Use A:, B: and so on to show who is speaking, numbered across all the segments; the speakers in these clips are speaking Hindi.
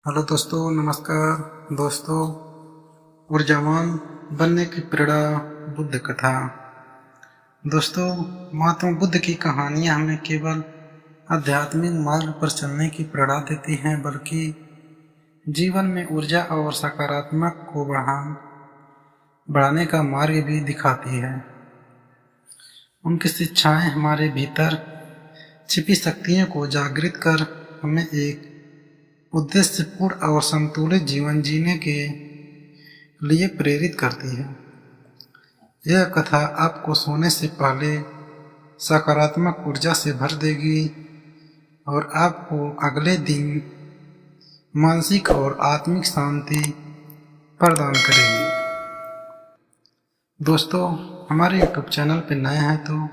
A: हेलो दोस्तों, नमस्कार दोस्तों। ऊर्जावान बनने की प्रेरणा बुद्ध कथा। दोस्तों, महात्मा बुद्ध की कहानियाँ हमें केवल आध्यात्मिक मार्ग पर चलने की प्रेरणा देती हैं, बल्कि जीवन में ऊर्जा और सकारात्मक को बढ़ाने का मार्ग भी दिखाती है। उनकी शिक्षाएं हमारे भीतर छिपी शक्तियों को जागृत कर हमें एक उद्देश्यपूर्ण और संतुलित जीवन जीने के लिए प्रेरित करती है। यह कथा आपको सोने से पहले सकारात्मक ऊर्जा से भर देगी और आपको अगले दिन मानसिक और आत्मिक शांति प्रदान करेगी। दोस्तों, हमारे YouTube चैनल पर नए हैं तो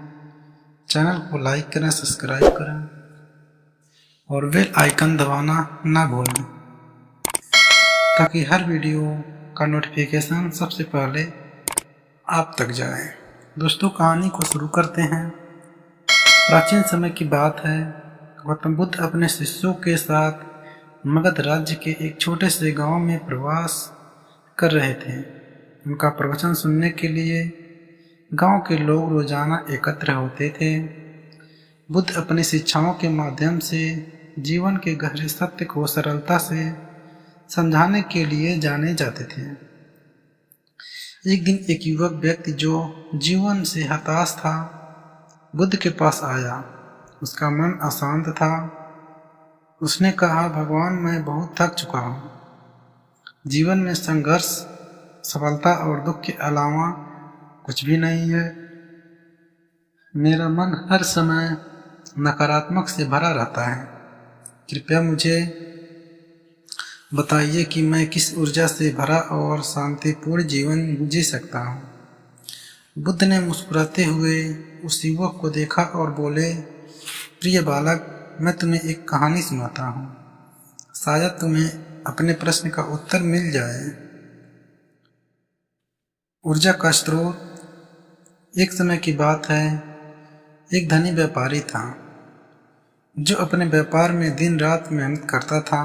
A: चैनल को लाइक करें, सब्सक्राइब करें और बेल आइकन दबाना ना भूलें, ताकि हर वीडियो का नोटिफिकेशन सबसे पहले आप तक जाए। दोस्तों, कहानी को शुरू करते हैं। प्राचीन समय की बात है। गौतम बुद्ध अपने शिष्यों के साथ मगध राज्य के एक छोटे से गांव में प्रवास कर रहे थे। उनका प्रवचन सुनने के लिए गांव के लोग रोजाना एकत्र होते थे। बुद्ध अपनी शिक्षाओं के माध्यम से जीवन के गहरे सत्य को सरलता से समझाने के लिए जाने जाते थे। एक दिन एक युवक व्यक्ति जो जीवन से हताश था, बुद्ध के पास आया। उसका मन अशांत था। उसने कहा, भगवान, मैं बहुत थक चुका हूँ। जीवन में संघर्ष, सफलता और दुख के अलावा कुछ भी नहीं है। मेरा मन हर समय नकारात्मक से भरा रहता है। कृपया मुझे बताइए कि मैं किस ऊर्जा से भरा और शांतिपूर्ण जीवन जी सकता हूँ। बुद्ध ने मुस्कुराते हुए उस युवक को देखा और बोले, प्रिय बालक, मैं तुम्हें एक कहानी सुनाता हूँ। शायद तुम्हें अपने प्रश्न का उत्तर मिल जाए। ऊर्जा का स्रोत। एक समय की बात है। एक धनी व्यापारी था जो अपने व्यापार में दिन रात मेहनत करता था,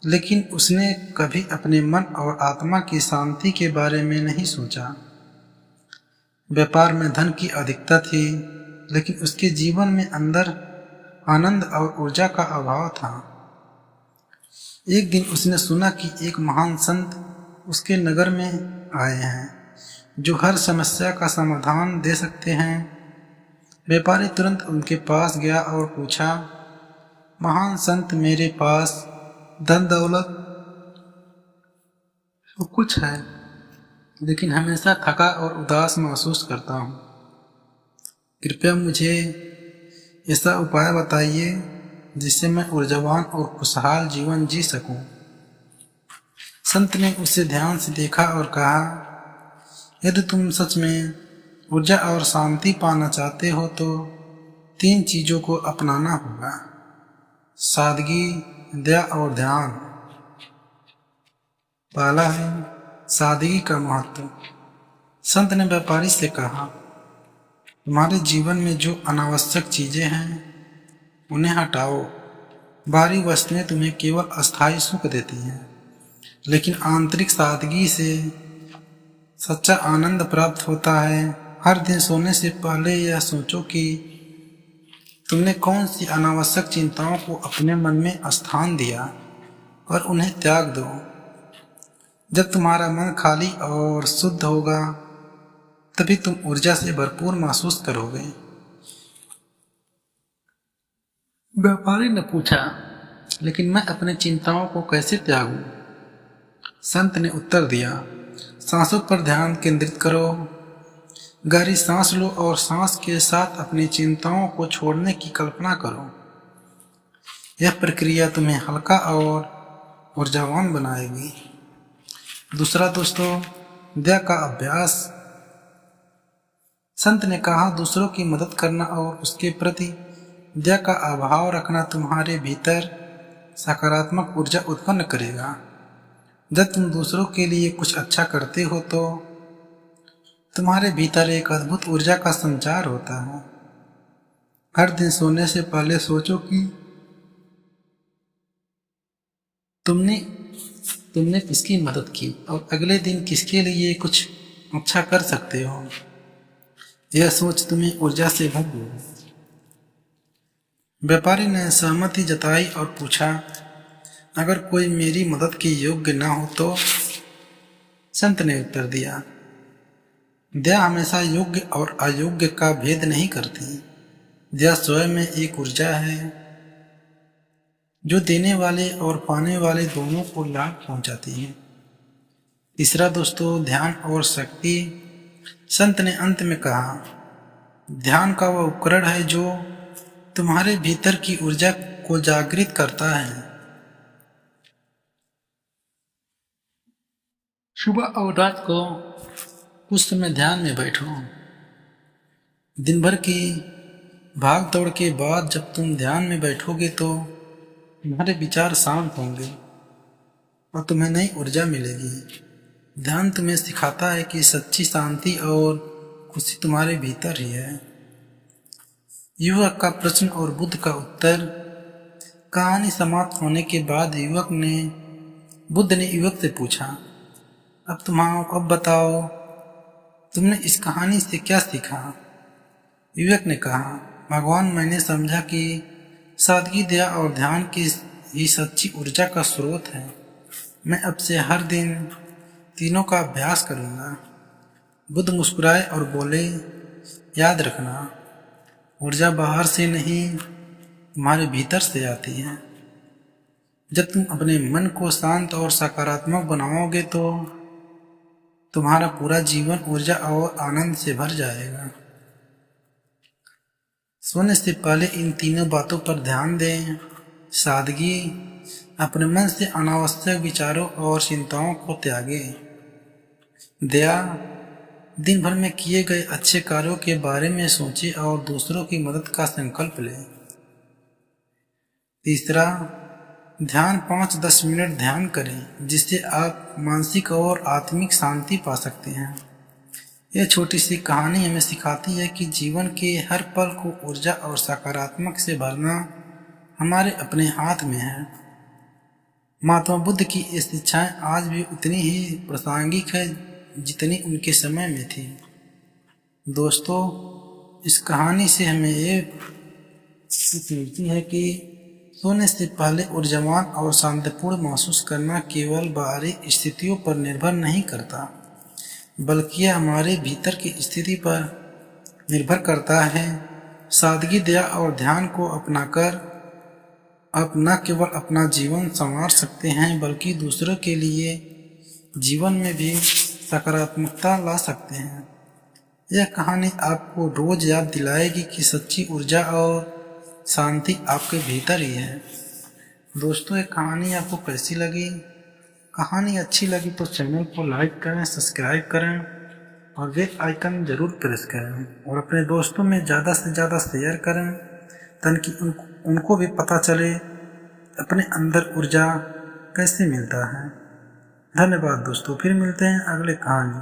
A: लेकिन उसने कभी अपने मन और आत्मा की शांति के बारे में नहीं सोचा। व्यापार में धन की अधिकता थी, लेकिन उसके जीवन में अंदर आनंद और ऊर्जा का अभाव था। एक दिन उसने सुना कि एक महान संत उसके नगर में आए हैं, जो हर समस्या का समाधान दे सकते हैं। व्यापारी तुरंत उनके पास गया और पूछा, महान संत, मेरे पास धन दौलत तो कुछ है, लेकिन हमेशा थका और उदास महसूस करता हूँ। कृपया मुझे ऐसा उपाय बताइए जिससे मैं ऊर्जावान और खुशहाल जीवन जी सकूं। संत ने उसे ध्यान से देखा और कहा, यदि तुम सच में ऊर्जा और शांति पाना चाहते हो तो 3 चीजों को अपनाना होगा: सादगी, दया और ध्यान। पहला है सादगी का महत्व। संत ने व्यापारी से कहा, तुम्हारे जीवन में जो अनावश्यक चीजें हैं उन्हें हटाओ। बाहरी वस्तुएं तुम्हें केवल अस्थायी सुख देती हैं, लेकिन आंतरिक सादगी से सच्चा आनंद प्राप्त होता है। हर दिन सोने से पहले यह सोचो कि तुमने कौन सी अनावश्यक चिंताओं को अपने मन में स्थान दिया और उन्हें त्याग दो। जब तुम्हारा मन खाली और शुद्ध होगा, तभी तुम ऊर्जा से भरपूर महसूस करोगे। व्यापारी ने पूछा, लेकिन मैं अपनी चिंताओं को कैसे त्यागूं? संत ने उत्तर दिया, सांसों पर ध्यान केंद्रित करो। गहरी सांस लो और सांस के साथ अपनी चिंताओं को छोड़ने की कल्पना करो। यह प्रक्रिया तुम्हें हल्का और ऊर्जावान बनाएगी। दूसरा दोस्तों, दया का अभ्यास। संत ने कहा, दूसरों की मदद करना और उसके प्रति दया का अभाव रखना तुम्हारे भीतर सकारात्मक ऊर्जा उत्पन्न करेगा। जब तुम दूसरों के लिए कुछ अच्छा करते हो तो तुम्हारे भीतर एक अद्भुत ऊर्जा का संचार होता है। हर दिन सोने से पहले सोचो कि तुमने तुमने किसकी मदद की और अगले दिन किसके लिए कुछ अच्छा कर सकते हो, यह सोच तुम्हें ऊर्जा से भर देगी। व्यापारी ने सहमति जताई और पूछा, अगर कोई मेरी मदद के योग्य न हो तो? संत ने उत्तर दिया, दया हमेशा योग्य और अयोग्य का भेद नहीं करती। दया स्वयं में एक ऊर्जा है जो देने वाले और पाने वाले दोनों को लाभ पहुंचाती है। तीसरा दोस्तों, ध्यान और शक्ति। संत ने अंत में कहा, ध्यान का वह उपकरण है जो तुम्हारे भीतर की ऊर्जा को जागृत करता है। सुबह और रात को कुछ समय ध्यान में बैठो। दिन भर की भाग दौड़ के बाद जब तुम ध्यान में बैठोगे तो तुम्हारे विचार शांत होंगे और तुम्हें नई ऊर्जा मिलेगी। ध्यान तुम्हें सिखाता है कि सच्ची शांति और खुशी तुम्हारे भीतर ही है। युवक का प्रश्न और बुद्ध का उत्तर। कहानी समाप्त होने के बाद बुद्ध ने युवक से पूछा, अब बताओ तुमने इस कहानी से क्या सीखा? युवक ने कहा, भगवान, मैंने समझा कि सादगी, दया और ध्यान की ही सच्ची ऊर्जा का स्रोत है। मैं अब से हर दिन तीनों का अभ्यास करूंगा। बुद्ध मुस्कुराए और बोले, याद रखना, ऊर्जा बाहर से नहीं तुम्हारे भीतर से आती है। जब तुम अपने मन को शांत और सकारात्मक बनाओगे तो तुम्हारा पूरा जीवन ऊर्जा और आनंद से भर जाएगा। सोने से पहले इन तीनों बातों पर ध्यान दें। सादगी, अपने मन से अनावश्यक विचारों और चिंताओं को त्यागें। दया, दिन भर में किए गए अच्छे कार्यों के बारे में सोचें और दूसरों की मदद का संकल्प लें। तीसरा, ध्यान 5-10 मिनट ध्यान करें, जिससे आप मानसिक और आत्मिक शांति पा सकते हैं। यह छोटी सी कहानी हमें सिखाती है कि जीवन के हर पल को ऊर्जा और सकारात्मक से भरना हमारे अपने हाथ में है। महात्मा बुद्ध की ये शिक्षाएं आज भी उतनी ही प्रासंगिक है जितनी उनके समय में थी। दोस्तों, इस कहानी से हमें ये सीख मिलती है कि सोने से पहले ऊर्जावान और शांतिपूर्ण महसूस करना केवल बाहरी स्थितियों पर निर्भर नहीं करता, बल्कि यह हमारे भीतर की स्थिति पर निर्भर करता है। सादगी, दया और ध्यान को अपनाकर आप न केवल अपना जीवन संवार सकते हैं, बल्कि दूसरों के लिए जीवन में भी सकारात्मकता ला सकते हैं। यह कहानी आपको रोज याद दिलाएगी कि सच्ची ऊर्जा और शांति आपके भीतर ही है। दोस्तों, ये कहानी आपको कैसी लगी? कहानी अच्छी लगी तो चैनल को लाइक करें, सब्सक्राइब करें और बेल आइकन जरूर प्रेस करें और अपने दोस्तों में ज़्यादा से ज़्यादा शेयर करें, ताकि उनको भी पता चले अपने अंदर ऊर्जा कैसे मिलता है। धन्यवाद दोस्तों, फिर मिलते हैं अगले कहानी।